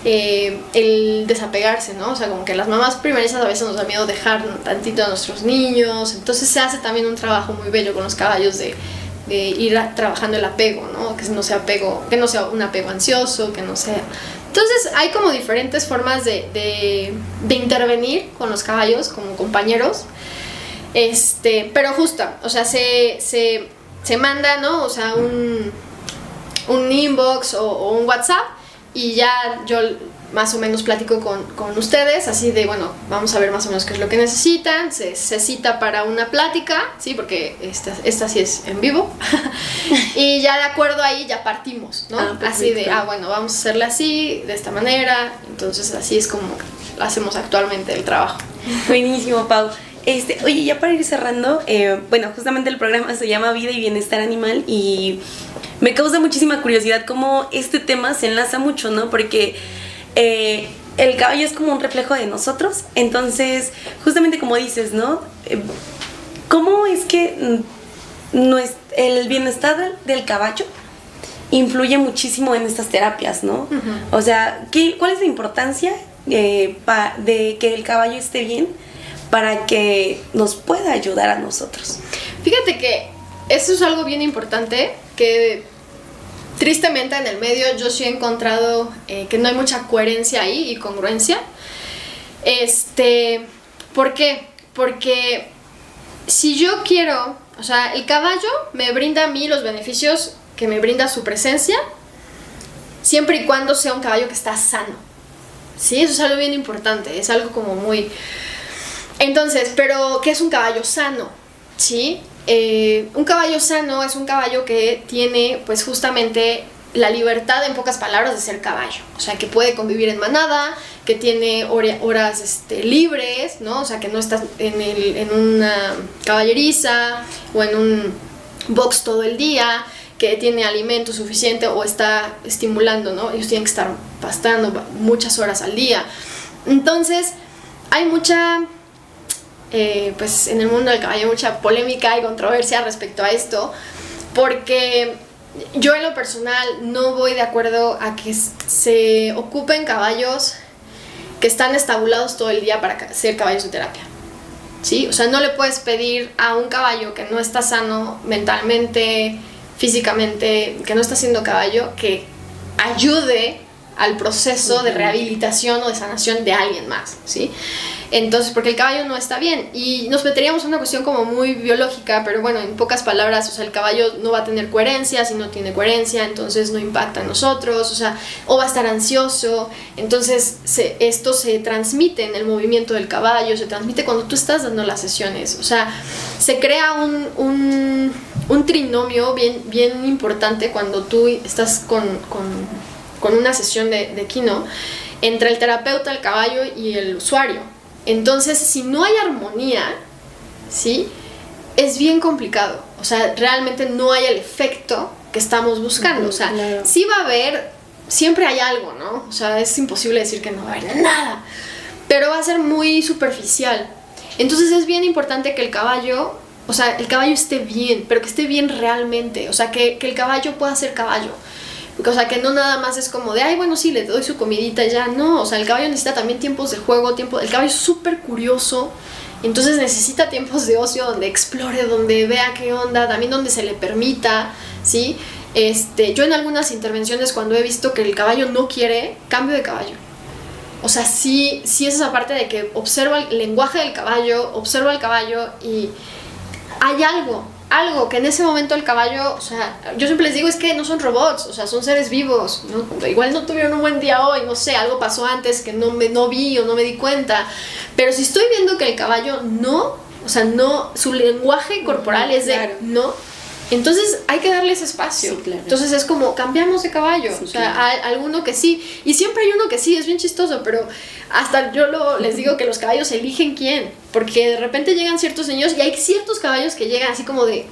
el desapegarse, ¿no? O sea, como que las mamás primerizas a veces nos da miedo dejar tantito a nuestros niños, entonces se hace también un trabajo muy bello con los caballos de ir trabajando el apego, ¿no? Que no sea un apego ansioso, que no sea... Entonces hay como diferentes formas de intervenir con los caballos como compañeros, pero justo, o sea, se manda, ¿no? O sea, un inbox o un WhatsApp y ya yo más o menos platico con ustedes, así de, bueno, vamos a ver más o menos qué es lo que necesitan, se cita para una plática, ¿sí? Porque esta sí es en vivo, y ya de acuerdo ahí ya partimos, ¿no? Así de, bueno, vamos a hacerla así, de esta manera, entonces así es como hacemos actualmente el trabajo. Buenísimo, Pau. Oye, ya para ir cerrando, bueno, justamente el programa se llama Vida y Bienestar Animal y me causa muchísima curiosidad cómo este tema se enlaza mucho, ¿no? Porque el caballo es como un reflejo de nosotros, entonces, justamente como dices, ¿no? ¿Cómo es que el bienestar del caballo influye muchísimo en estas terapias, ¿no? Uh-huh. O sea, ¿cuál es la importancia de que el caballo esté bien para que nos pueda ayudar a nosotros? Fíjate que eso es algo bien importante, que tristemente en el medio yo sí he encontrado que no hay mucha coherencia ahí y congruencia. ¿Por qué? Porque si yo quiero, o sea, el caballo me brinda a mí los beneficios que me brinda su presencia, siempre y cuando sea un caballo que está sano, ¿sí? Eso es algo bien importante, es algo como muy... Entonces, ¿pero qué es un caballo sano? ¿Sí? Un caballo sano es un caballo que tiene, pues justamente, la libertad, en pocas palabras, de ser caballo. O sea, que puede convivir en manada, que tiene horas libres, ¿no? O sea, que no está en una caballeriza o en un box todo el día, que tiene alimento suficiente o está estimulando, ¿no? Ellos tienen que estar pastando muchas horas al día. Entonces, hay mucha... pues en el mundo del caballo hay mucha polémica y controversia respecto a esto, porque yo en lo personal no voy de acuerdo a que se ocupen caballos que están estabulados todo el día para ser caballos de terapia, ¿sí? O sea, no le puedes pedir a un caballo que no está sano mentalmente, físicamente, que no está siendo caballo, que ayude al proceso de rehabilitación o de sanación de alguien más, ¿sí? Entonces, porque el caballo no está bien y nos meteríamos en una cuestión como muy biológica, pero bueno, en pocas palabras, o sea, el caballo no va a tener coherencia, si no tiene coherencia, entonces no impacta en nosotros, o sea, o va a estar ansioso, entonces esto se transmite en el movimiento del caballo, se transmite cuando tú estás dando las sesiones, o sea, se crea un trinomio bien importante cuando tú estás con una sesión de kino entre el terapeuta, el caballo y el usuario. Entonces, si no hay armonía, ¿sí? Es bien complicado. O sea, realmente no hay el efecto que estamos buscando. O sea, claro. Sí va a haber, siempre hay algo, ¿no? O sea, es imposible decir que no va a haber nada, pero va a ser muy superficial. Entonces es bien importante que el caballo esté bien, pero que esté bien realmente. O sea, que el caballo pueda ser caballo. O sea, que no nada más es como de, ay, bueno, sí, le doy su comidita y ya. No, o sea, el caballo necesita también tiempos de juego, el caballo es súper curioso. Entonces necesita tiempos de ocio donde explore, donde vea qué onda, también donde se le permita, ¿sí? Yo en algunas intervenciones cuando he visto que el caballo no quiere, cambio de caballo. O sea, sí es esa parte de que observo el lenguaje del caballo, observo al caballo y hay algo que en ese momento el caballo, o sea, yo siempre les digo es que no son robots, o sea, son seres vivos, ¿no? Igual no tuvieron un buen día hoy, no sé, algo pasó antes que no vi o no me di cuenta, pero si estoy viendo que el caballo no, o sea, no, su lenguaje corporal es de claro. No, entonces hay que darle ese espacio. Sí, claro. Entonces es como cambiamos de caballo, sí, o sea, claro. Hay alguno que sí, y siempre hay uno que sí, es bien chistoso, pero hasta yo les digo que los caballos eligen quién, porque de repente llegan ciertos niños y hay ciertos caballos que llegan así como de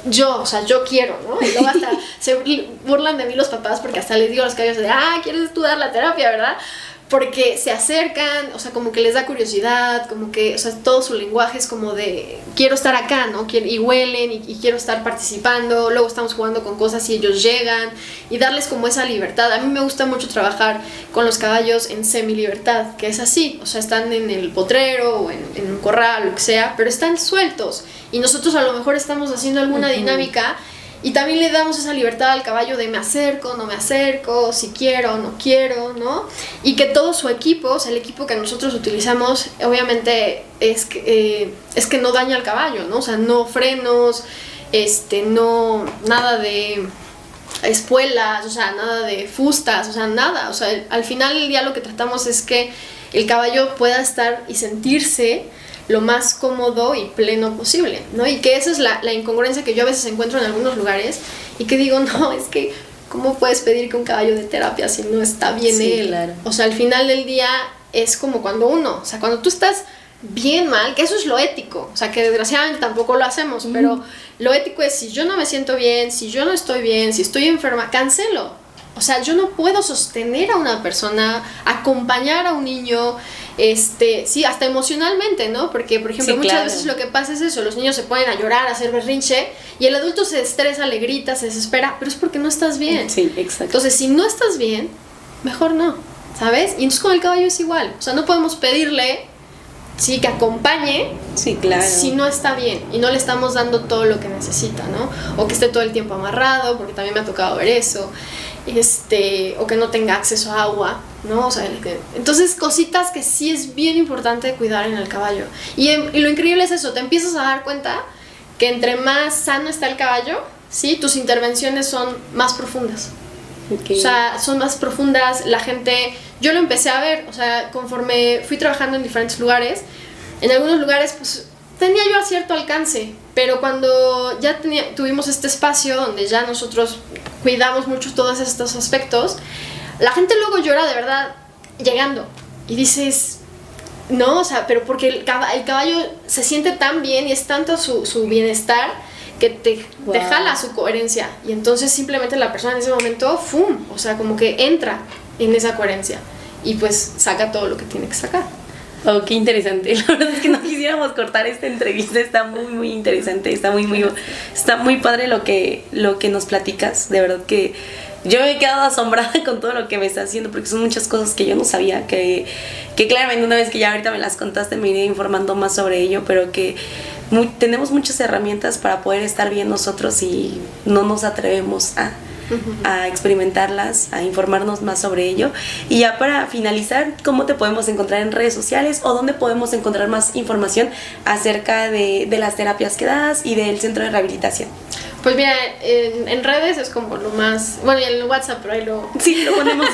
yo quiero, ¿no? Y luego hasta se burlan de mí los papás porque hasta les digo a los caballos de, ¿quieres estudiar la terapia, verdad? Porque se acercan, o sea, como que les da curiosidad, como que, o sea, todo su lenguaje es como de quiero estar acá, ¿no? Y huelen y quiero estar participando, luego estamos jugando con cosas y ellos llegan y darles como esa libertad. A mí me gusta mucho trabajar con los caballos en semi-libertad, que es así, o sea, están en el potrero o en un corral, lo que sea, pero están sueltos y nosotros a lo mejor estamos haciendo alguna dinámica. Y también le damos esa libertad al caballo de me acerco, no me acerco, si quiero, no quiero, ¿no? Y que todo su equipo, o sea, el equipo que nosotros utilizamos, obviamente es que no daña al caballo, ¿no? O sea, no frenos, no, nada de espuelas, o sea, nada de fustas, o sea, nada. O sea, al final del día lo que tratamos es que el caballo pueda estar y sentirse lo más cómodo y pleno posible, ¿no? Y que esa es la incongruencia que yo a veces encuentro en algunos lugares y que digo, no, es que ¿cómo puedes pedir que un caballo de terapia si no está bien sí, él? Claro. O sea, al final del día es como cuando o sea, cuando tú estás bien mal, que eso es lo ético, o sea, que desgraciadamente tampoco lo hacemos, pero lo ético es si yo no me siento bien, si yo no estoy bien, si estoy enferma, cancelo. O sea, yo no puedo sostener a una persona, acompañar a un niño, sí, hasta emocionalmente, ¿no? Porque, por ejemplo, sí, muchas veces lo que pasa es eso, los niños se ponen a llorar, a hacer berrinche, y el adulto se estresa, le grita, se desespera, pero es porque no estás bien. Sí, exacto. Entonces, si no estás bien, mejor no, ¿sabes? Y entonces con el caballo es igual, o sea, no podemos pedirle, sí, que acompañe, sí, claro, si no está bien y no le estamos dando todo lo que necesita, ¿no? O que esté todo el tiempo amarrado, porque también me ha tocado ver eso. O que no tenga acceso a agua, ¿no? O sea, entonces cositas que sí es bien importante cuidar en el caballo. Y lo increíble es eso, te empiezas a dar cuenta que entre más sano está el caballo, ¿sí? Tus intervenciones son más profundas. Okay. O sea, son más profundas, la gente... Yo lo empecé a ver, o sea, conforme fui trabajando en diferentes lugares, en algunos lugares, pues, tenía yo a cierto alcance, pero cuando ya tuvimos este espacio donde ya nosotros cuidamos mucho todos estos aspectos, la gente luego llora de verdad llegando y dices, no, o sea, pero porque el caballo se siente tan bien y es tanto su bienestar que te jala su coherencia y entonces simplemente la persona en ese momento, ¡fum! O sea, como que entra en esa coherencia y pues saca todo lo que tiene que sacar. Oh, qué interesante. La verdad es que no quisiéramos cortar esta entrevista, está muy interesante, está muy padre lo que nos platicas, de verdad que yo me he quedado asombrada con todo lo que me estás haciendo porque son muchas cosas que yo no sabía, que claramente una vez que ya ahorita me las contaste me iré informando más sobre ello, pero que tenemos muchas herramientas para poder estar bien nosotros y no nos atrevemos a experimentarlas, a informarnos más sobre ello. Y ya para finalizar, ¿cómo te podemos encontrar en redes sociales o dónde podemos encontrar más información acerca de las terapias que das y del centro de rehabilitación? Pues mira, en redes es como lo más... Bueno, y en el WhatsApp, pero ahí lo... Sí, lo ponemos.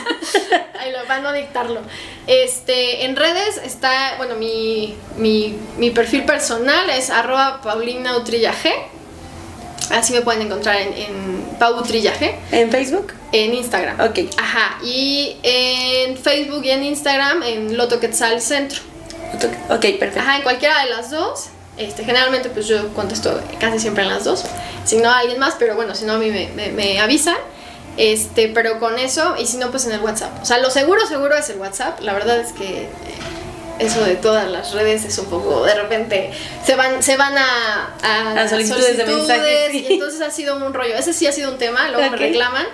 Ahí lo van a dictarlo. En redes está, bueno, mi perfil personal es @PaulinaUtrillaG. Así me pueden encontrar en Pau Trillaje. ¿En Facebook? En Instagram. Ok. Ajá. Y en Facebook y en Instagram en Loto Quetzal Centro. Ok, perfecto. Ajá, en cualquiera de las dos. Generalmente pues yo contesto casi siempre en las dos. Si no a alguien más, pero bueno, si no a mí me avisan. Pero con eso, y si no pues en el WhatsApp. O sea, lo seguro es el WhatsApp. La verdad es que eso de todas las redes es un poco, de repente se van a solicitudes de mensajes, sí. Y entonces ha sido un rollo. Ese sí ha sido un tema, luego me reclaman,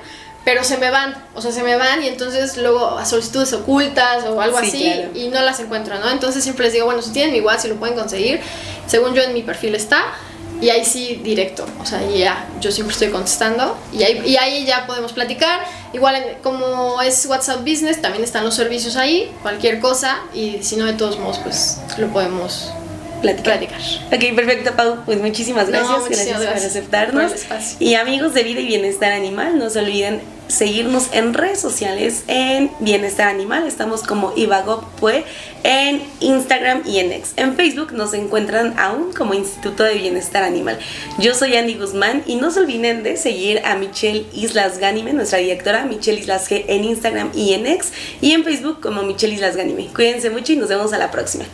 pero se me van, o sea, se me van y entonces luego a solicitudes ocultas o algo Sí, así claro. y no las encuentro, ¿no? Entonces siempre les digo, bueno, si tienen mi WhatsApp, si lo pueden conseguir, según yo en mi perfil está, y ahí sí directo, o sea, y ya, yo siempre estoy contestando y ahí ya podemos platicar. Igual como es WhatsApp Business, también están los servicios ahí, cualquier cosa, y si no, de todos modos, pues lo podemos platicar. Ok, perfecto, Pau. Pues muchísimas gracias. No, muchísimas Gracias por gracias aceptarnos. por el espacio. Y amigos de Vida y Bienestar Animal, no se olviden seguirnos en redes sociales en Bienestar Animal. Estamos como Ibagopue en Instagram y en X. En Facebook nos encuentran aún como Instituto de Bienestar Animal. Yo soy Andy Guzmán y no se olviden de seguir a Michelle Islas Gánime, nuestra directora, Michelle Islas G en Instagram y en X, y en Facebook como Michelle Islas Gánime. Cuídense mucho y nos vemos a la próxima.